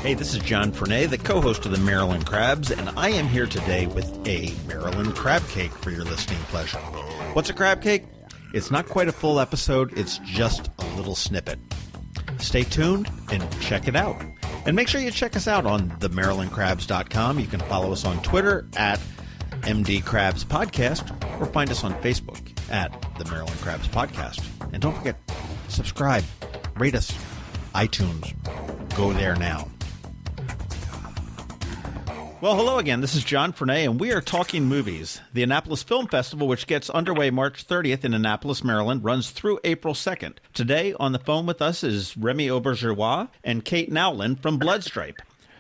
Hey, this is John Fernay, the co-host of the Maryland Crabs, and I am here today with a Maryland Crabcake for your listening pleasure. What's a crabcake? It's not quite a full episode, it's just a little snippet. Stay tuned and check it out. And make sure you check us out on themarylandcrabs.com. You can follow us on Twitter at MD Crabs Podcast, or find us on Facebook at the Maryland Crabs Podcast. And don't forget, subscribe, rate us, iTunes. Go there now. Well, hello again. This is John Fernay, and we are talking movies. The Annapolis Film Festival, which gets underway March 30th in Annapolis, Maryland, runs through April 2nd. Today on the phone with us is Remy Auberjonois and Kate Nowlin from Bloodstripe.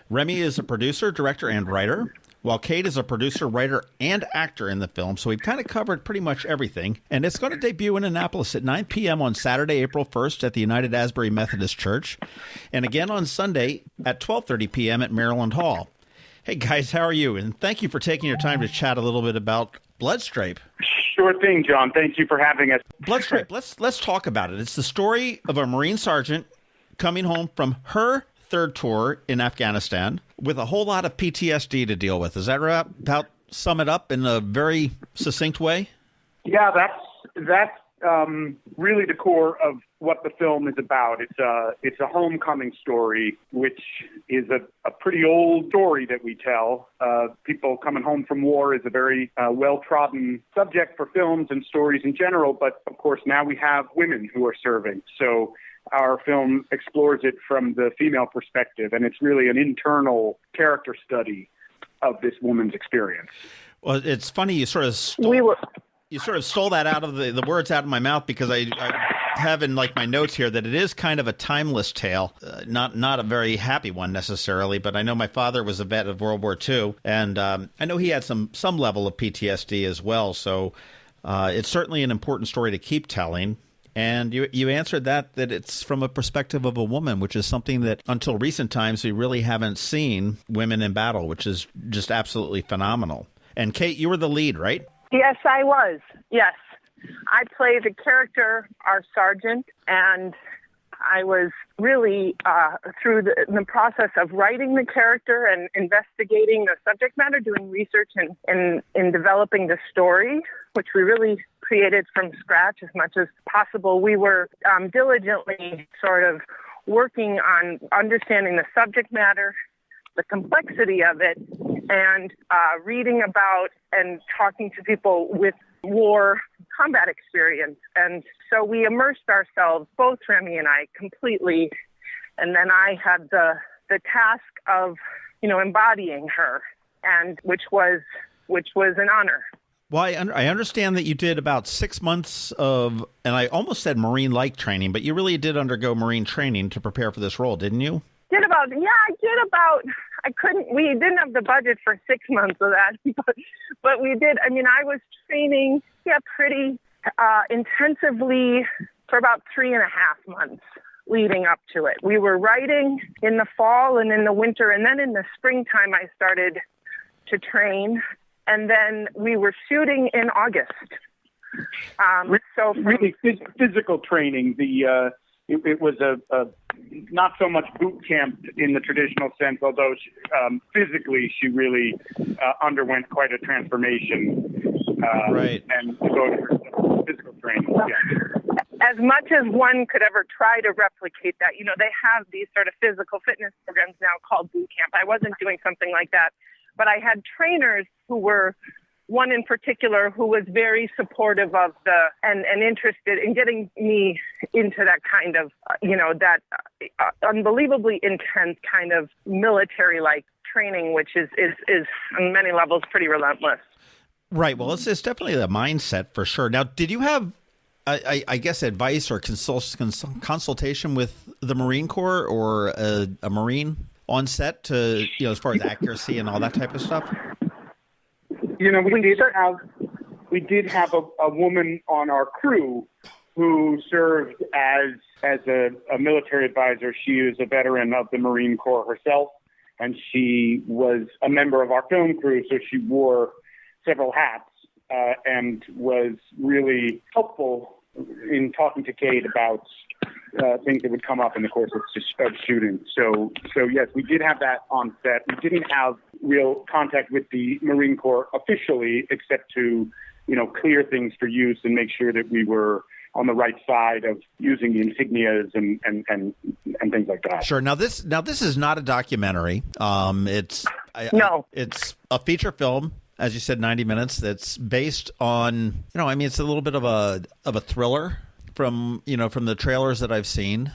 Remy is a producer, director, and writer, while Kate is a producer, writer, and actor in the film, so we've kind of covered pretty much everything. And it's going to debut in Annapolis at 9 p.m. on Saturday, April 1st at the United Asbury Methodist Church, and again on Sunday at 12:30 p.m. at Maryland Hall. Hey, guys, how are you? And thank you for taking your time to chat a little bit about Bloodstripe. Sure thing, John. Thank you for having us. Bloodstripe, let's talk about it. It's the story of a Marine sergeant coming home from her third tour in Afghanistan with a whole lot of PTSD to deal with. Is that right? About sum it up in a very succinct way? Yeah, that's really the core of what the film is about. It's a homecoming story, which is a pretty old story that we tell. People coming home from war is a very well-trodden subject for films and stories in general, but of course now we have women who are serving. So our film explores it from the female perspective, and it's really an internal character study of this woman's experience. Well, it's funny you sort of stole that out of the words out of my mouth, because I have in like my notes here that it is kind of a timeless tale, not a very happy one necessarily, but I know my father was a vet of World War II, and I know he had some level of PTSD as well, so it's certainly an important story to keep telling. And you answered that it's from a perspective of a woman, which is something that until recent times we really haven't seen women in battle, which is just absolutely phenomenal. And Kate, you were the lead, right? Yes, I was. Yes. I play the character, our sergeant, and I was really, through the process of writing the character and investigating the subject matter, doing research and in developing the story, which we really created from scratch as much as possible. We were diligently sort of working on understanding the subject matter, the complexity of it, and reading about and talking to people with war combat experience. And so we immersed ourselves, both Remy and I, completely. And then I had the task of, embodying her, and which was an honor. Well, I understand that you did about 6 months of, and I almost said Marine-like training, but you really did undergo Marine training to prepare for this role, didn't you? We didn't have the budget for 6 months of that, but we did. I mean, I was training, pretty intensively for about 3.5 months leading up to it. We were writing in the fall and in the winter, and then in the springtime I started to train, and then we were shooting in August. Really physical training. It was a not so much boot camp in the traditional sense, although physically she really underwent quite a transformation. Right. And so physical training. Yeah. As much as one could ever try to replicate that, they have these sort of physical fitness programs now called boot camp. I wasn't doing something like that, but I had trainers who were. One in particular who was very supportive of and interested in getting me into that kind of, that unbelievably intense kind of military-like training, which is on many levels pretty relentless. Right. Well, it's definitely the mindset for sure. Now, did you have, I guess, advice or consultation with the Marine Corps or a Marine on set to, as far as accuracy and all that type of stuff? We did have a woman on our crew who served as a military advisor. She is a veteran of the Marine Corps herself, and she was a member of our film crew, so she wore several hats and was really helpful in talking to Kate about things that would come up in the course of shooting. So yes, we did have that on set. We didn't have real contact with the Marine Corps officially, except to, clear things for use and make sure that we were on the right side of using the insignias and things like that. Sure. Now this is not a documentary. It's a feature film, as you said, 90 minutes. That's based on, it's a little bit of a thriller from the trailers that I've seen,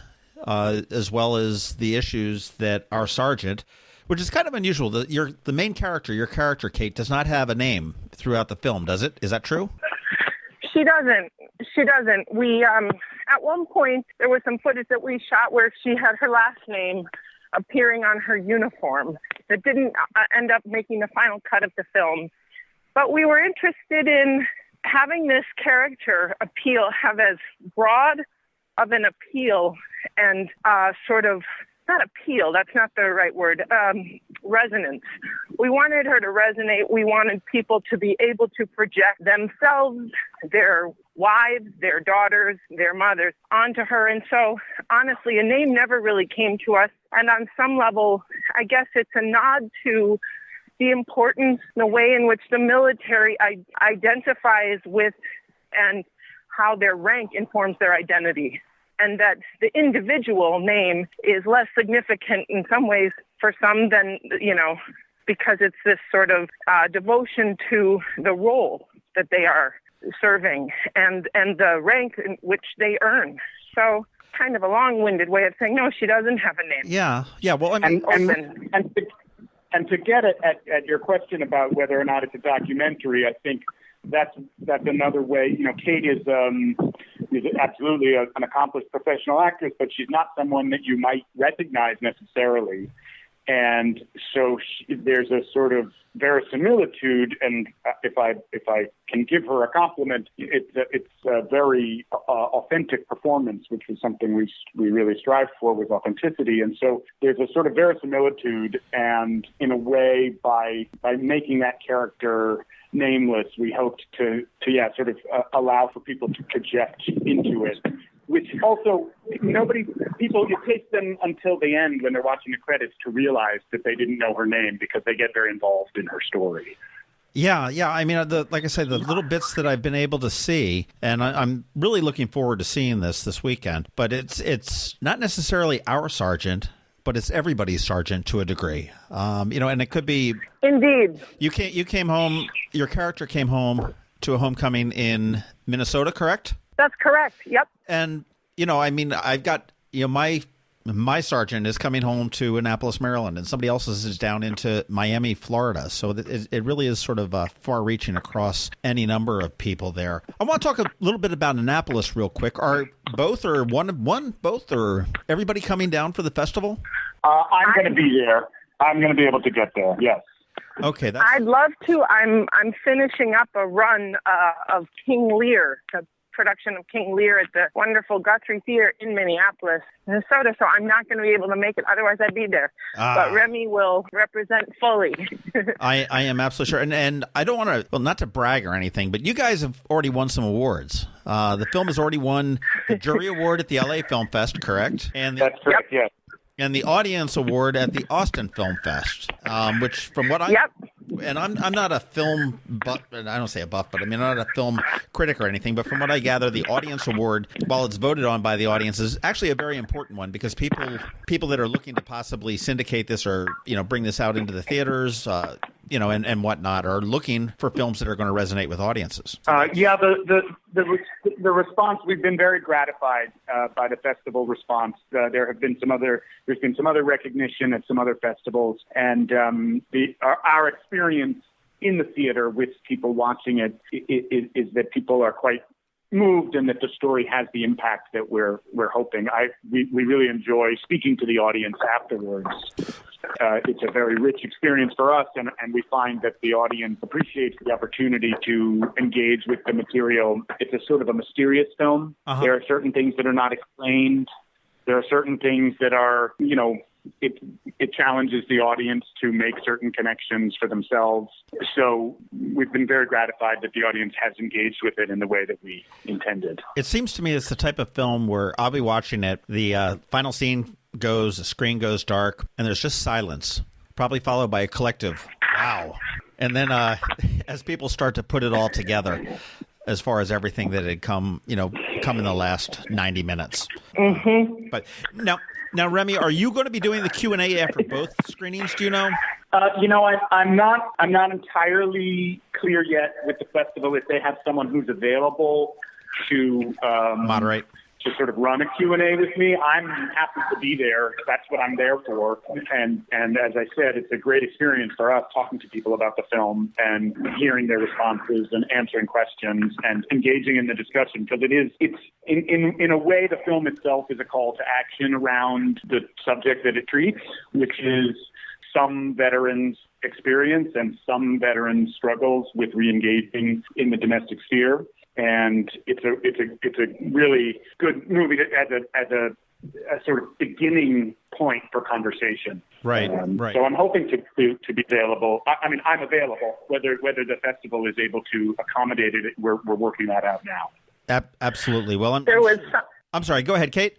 as well as the issues that our sergeant, which is kind of unusual. The main character, your character, Kate, does not have a name throughout the film, does it? Is that true? She doesn't. We, at one point, there was some footage that we shot where she had her last name appearing on her uniform that didn't end up making the final cut of the film. But we were interested in having this character have as broad of an appeal and not appeal, that's not the right word, resonance. We wanted her to resonate. We wanted people to be able to project themselves, their wives, their daughters, their mothers onto her. And so, honestly, a name never really came to us. And on some level, I guess it's a nod to the importance, the way in which the military identifies with and how their rank informs their identity. And that the individual name is less significant in some ways for some than, because it's this sort of devotion to the role that they are serving and the rank in which they earn. So kind of a long-winded way of saying, no, she doesn't have a name. Yeah. Well, I mean, and to get at your question about whether or not it's a documentary, I think that's another way. Kate is absolutely an accomplished professional actress, but she's not someone that you might recognize necessarily. And so there's a sort of verisimilitude, and if I can give her a compliment, it's a very authentic performance, which is something we really strive for, with authenticity. And so there's a sort of verisimilitude, and in a way, by making that character nameless, we hoped to allow for people to project into it, which also it takes them until the end when they're watching the credits to realize that they didn't know her name, because they get very involved in her story. Yeah. I mean, like I said, the little bits that I've been able to see, and I'm really looking forward to seeing this weekend. But it's not necessarily our sergeant, but it's everybody's sergeant to a degree. And it could be indeed. You came home. Your character came home to a homecoming in Minnesota, correct? That's correct. Yep. And I've got my sergeant is coming home to Annapolis, Maryland, and somebody else's is down into Miami, Florida. So it really is sort of far-reaching across any number of people there. I want to talk a little bit about Annapolis real quick. Are both or both or everybody coming down for the festival? I'm going to be there. I'm going to be able to get there. Yes. Okay. I'd love to. I'm finishing up a run of King Lear, the production of King Lear at the wonderful Guthrie Theater in Minneapolis, Minnesota, so I'm not going to be able to make it. Otherwise, I'd be there. But Remy will represent fully. I am absolutely sure. And I don't want to, well, not to brag or anything, but you guys have already won some awards. The film has already won the Jury Award at the LA Film Fest, correct? That's correct, yes. And the Audience Award at the Austin Film Fest, which from what and I'm not a film buff, I don't say a buff, but I'm not a film critic or anything, but from what I gather, the Audience Award, while it's voted on by the audience, is actually a very important one, because people that are looking to possibly syndicate this or, bring this out into the theaters, and whatnot, are looking for films that are going to resonate with audiences. The response, we've been very gratified by the festival response. There's been some other recognition at some other festivals, and our experience in the theater with people watching it is that people are quite moved, and that the story has the impact that we're hoping. We really enjoy speaking to the audience afterwards. It's a very rich experience for us, and we find that the audience appreciates the opportunity to engage with the material. It's a sort of a mysterious film. Uh-huh. There are certain things that are not explained. There are certain things that are, it challenges the audience to make certain connections for themselves. So we've been very gratified that the audience has engaged with it in the way that we intended. It seems to me it's the type of film where I'll be watching it, the final scene goes, the screen goes dark, and there's just silence, probably followed by a collective, wow. And then as people start to put it all together, as far as everything that had come in the last 90 minutes. Mm-hmm. But now, Remy, are you going to be doing the Q&A after both screenings? Do you know? I'm not entirely clear yet with the festival if they have someone who's available to moderate, to sort of run a Q&A with me. I'm happy to be there. That's what I'm there for. And as I said, it's a great experience for us talking to people about the film and hearing their responses and answering questions and engaging in the discussion, because it's in a way, the film itself is a call to action around the subject that it treats, which is some veterans' experience and some veterans' struggles with re-engaging in the domestic sphere. And it's a really good movie as a sort of beginning point for conversation. Right. So I'm hoping to be available. I mean, I'm available. Whether the festival is able to accommodate it, we're working that out now. Absolutely. Well, I'm sorry. Go ahead, Kate.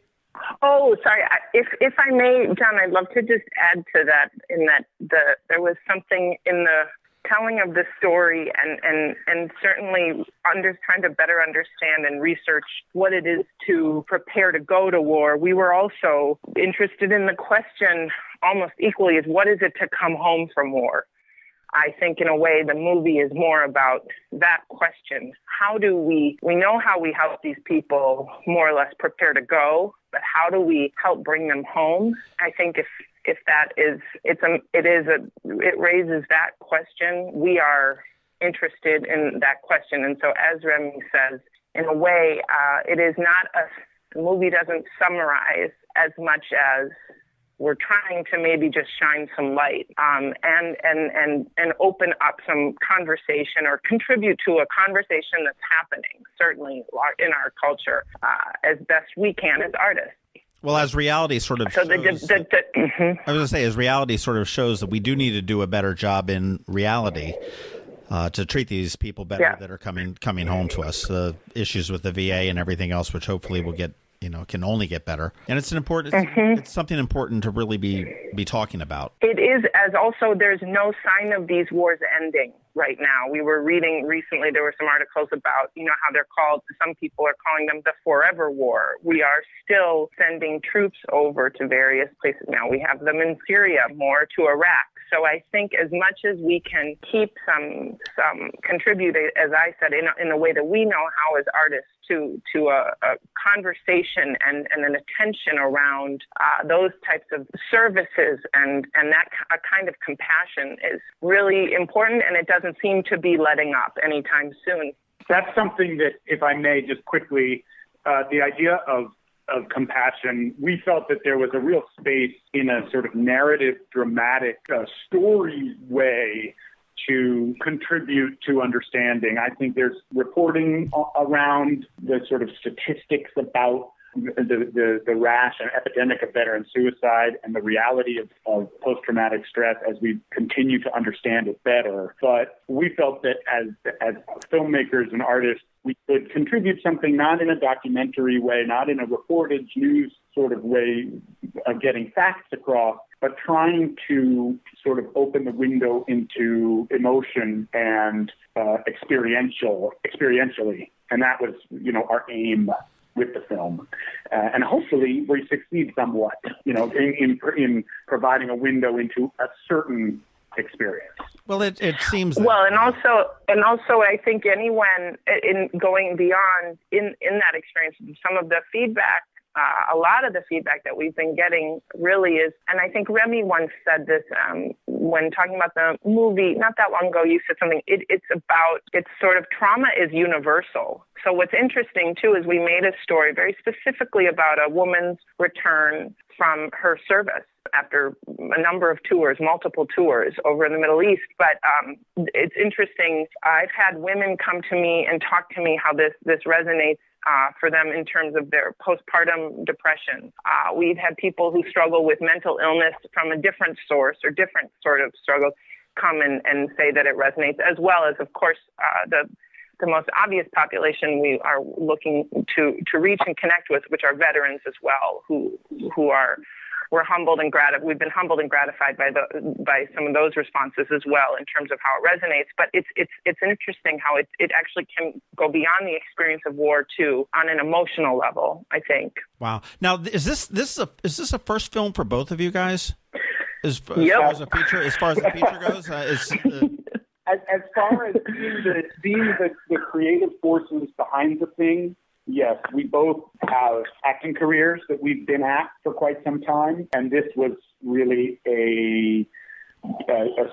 Oh, sorry. If I may, John, I'd love to just add to that. There was something in the telling of the story and certainly trying to better understand and research what it is to prepare to go to war. We were also interested in the question almost equally as what is it to come home from war? I think in a way the movie is more about that question. How do we know how we help these people more or less prepare to go, but how do we help bring them home? I think if that is, it raises that question. We are interested in that question. And so as Remy says, in a way, the movie doesn't summarize as much as we're trying to maybe just shine some light and open up some conversation or contribute to a conversation that's happening, certainly in our culture, as best we can as artists. Well, as reality sort of shows, I was going to say, as reality sort of shows that we do need to do a better job in reality to treat these people better that are coming home to us. The issues with the VA and everything else, which hopefully will get, can only get better. And it's it's something important to really be talking about. It is, as also there's no sign of these wars ending right now. We were reading recently, there were some articles about, how they're called, some people are calling them the forever war. We are still sending troops over to various places now. We have them in Syria, more to Iraq. So I think as much as we can keep some contribute, as I said, in a way that we know how as artists to a conversation and an attention around those types of services and that a kind of compassion is really important, and it doesn't seem to be letting up anytime soon. That's something that, if I may, just quickly, the idea of compassion, we felt that there was a real space in a sort of narrative, dramatic, story way to contribute to understanding. I think there's reporting around the sort of statistics about the rash and epidemic of veteran suicide and the reality of post-traumatic stress as we continue to understand it better. But we felt that as filmmakers and artists, we could contribute something not in a documentary way, not in a reportage news sort of way of getting facts across, but trying to sort of open the window into emotion and experientially. And that was, our aim with the film. And hopefully we succeed somewhat, in providing a window into a certain experience. Well, it seems that. Well, and also, I think anyone in going beyond in that experience, some of the feedback, a lot of the feedback that we've been getting really is, and I think Remy once said this when talking about the movie not that long ago. You said something. It's sort of trauma is universal. So what's interesting too is we made a story very specifically about a woman's return from her service after a number of tours, multiple tours over in the Middle East. But it's interesting. I've had women come to me and talk to me how this resonates for them in terms of their postpartum depression. We've had people who struggle with mental illness from a different source or different sort of struggle come and say that it resonates, as well as, of course, the most obvious population we are looking to reach and connect with, which are veterans as well, we're humbled and we've been humbled and gratified by some of those responses as well in terms of how it resonates. But it's interesting how it actually can go beyond the experience of war too, on an emotional level, I think. Wow. Now, is this a first film for both of you guys? As far as the feature goes, as far as being the creative forces behind the thing, yes, we both have acting careers that we've been at for quite some time, and this was really a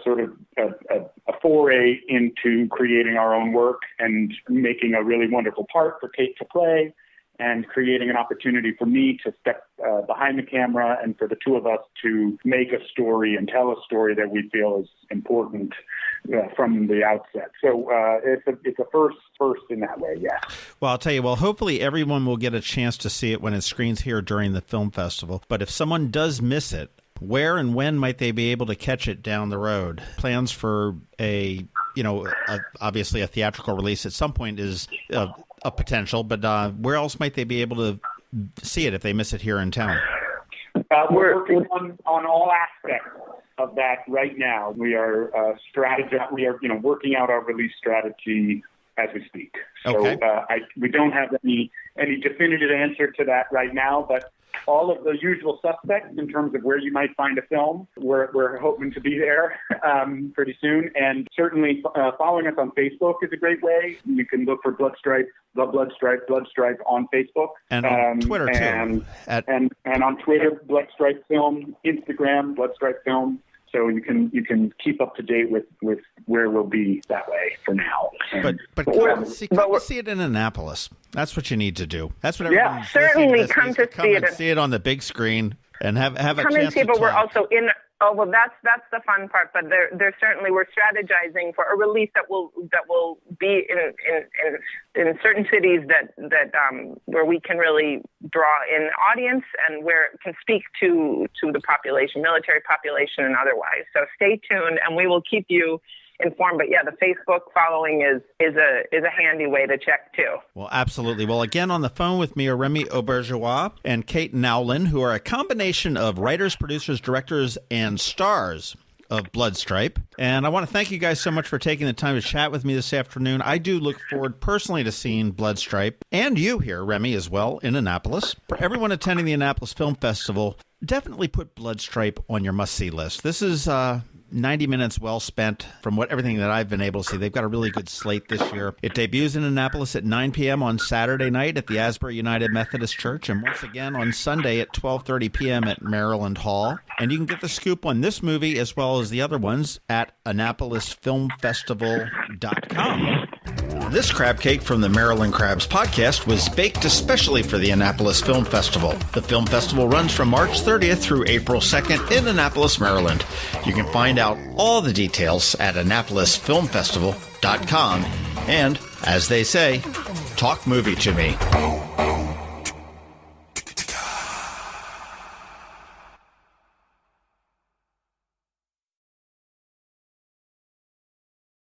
sort of a foray into creating our own work and making a really wonderful part for Kate to play, and creating an opportunity for me to step behind the camera and for the two of us to make a story and tell a story that we feel is important from the outset. So it's a first in that way, yeah. Well, I'll tell you, hopefully everyone will get a chance to see it when it screens here during the film festival. But if someone does miss it, where and when might they be able to catch it down the road? Plans for obviously a theatrical release at some point is a potential, but where else might they be able to see it if they miss it here in town? We're working on all aspects of that right now. We are working out our release strategy as we speak. So okay. We don't have any definitive answer to that right now, but all of the usual suspects in terms of where you might find a film, we're hoping to be there pretty soon. And certainly following us on Facebook is a great way. You can look for Bloodstripe on Facebook. And on Twitter, too. And on Twitter, Bloodstripe Film, Instagram, Bloodstripe Film. So you can keep up to date with where we'll be that way for now. But come to see it in Annapolis. That's what you need to do. That's what everyone certainly come to see it. See it on the big screen and have a chance to talk. Come and see it, but we're also in. Oh well, that's the fun part. But there certainly we're strategizing for a release that will be in certain cities that where we can really draw in audience and where it can speak to the population, military population, and otherwise. So stay tuned, and we will keep you informed. But yeah, the Facebook following is a handy way to check too. Well, absolutely. Well, again, on the phone with me are Remy Auberjonois and Kate Nowlin, who are a combination of writers, producers, directors, and stars of Bloodstripe. And I want to thank you guys so much for taking the time to chat with me this afternoon. I do look forward personally to seeing Bloodstripe, and you here, Remy, as well, in Annapolis. For everyone attending the Annapolis Film Festival, definitely put Bloodstripe on your must-see list. This is 90 minutes well spent from everything that I've been able to see. They've got a really good slate this year. It debuts in Annapolis at 9 p.m. on Saturday night at the Asbury United Methodist Church, and once again on Sunday at 12:30 p.m. at Maryland Hall. And you can get the scoop on this movie as well as the other ones at AnnapolisFilmFestival.com. This crab cake from the Maryland Crabs podcast was baked especially for the Annapolis Film Festival. The film festival runs from March 30th through April 2nd in Annapolis, Maryland. You can find out all the details at AnnapolisFilmFestival.com. And, as they say, talk movie to me.